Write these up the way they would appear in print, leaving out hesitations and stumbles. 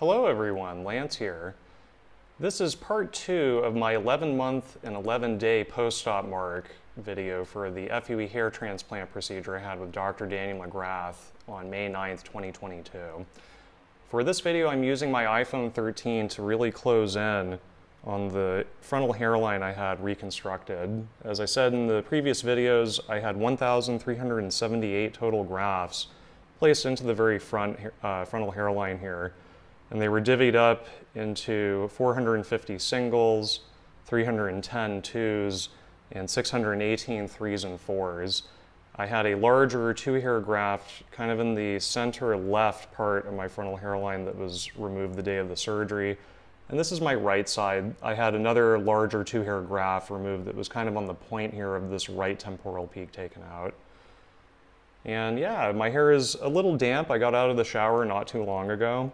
Hello everyone, Lance here. This is part 2 of my 11-month and 11-day post-op mark video for the FUE hair transplant procedure I had with Dr. Daniel McGrath on May 9th, 2022. For this video, I'm using my iPhone 13 to really close in on the frontal hairline I had reconstructed. As I said in the previous videos, I had 1,378 total grafts placed into the very frontal hairline here. And they were divvied up into 450 singles, 310 twos, and 618 threes and fours. I had a larger 2-hair graft kind of in the center left part of my frontal hairline that was removed the day of the surgery. And this is my right side. I had another larger 2-hair graft removed that was kind of on the point here of this right temporal peak taken out. And yeah, my hair is a little damp. I got out of the shower not too long ago.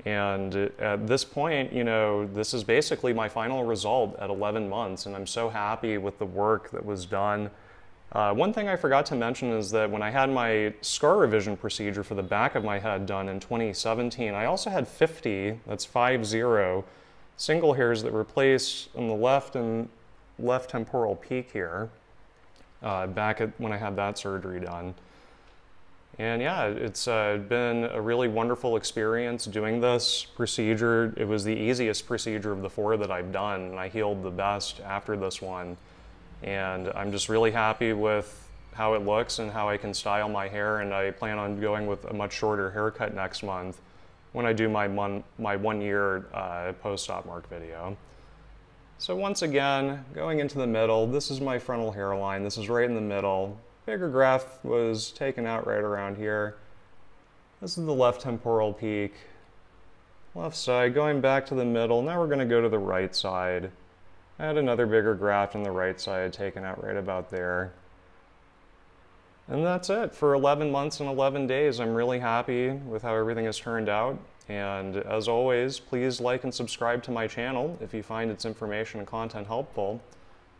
And at this point, you know, this is basically my final result at 11 months, and I'm so happy with the work that was done. One thing I forgot to mention is that when I had my scar revision procedure for the back of my head done in 2017, I also had 50, that's 50, single hairs that were placed on the left and left temporal peak here, when I had that surgery done. And yeah, it's been a really wonderful experience doing this procedure. It was the easiest procedure of the 4 that I've done, and I healed the best after this one. And I'm just really happy with how it looks and how I can style my hair, and I plan on going with a much shorter haircut next month when I do my 1-year post-op mark video. So once again, going into the middle, this is my frontal hairline. This is right in the middle. Bigger graft was taken out right around here. This is the left temporal peak. Left side, going back to the middle. Now we're going to go to the right side. I had another bigger graft on the right side taken out right about there. And that's it for 11 months and 11 days. I'm really happy with how everything has turned out. And as always, please like and subscribe to my channel if you find its information and content helpful.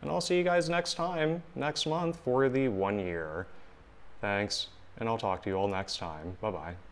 And I'll see you guys next month for the 1 year. Thanks, and I'll talk to you all next time. Bye-bye.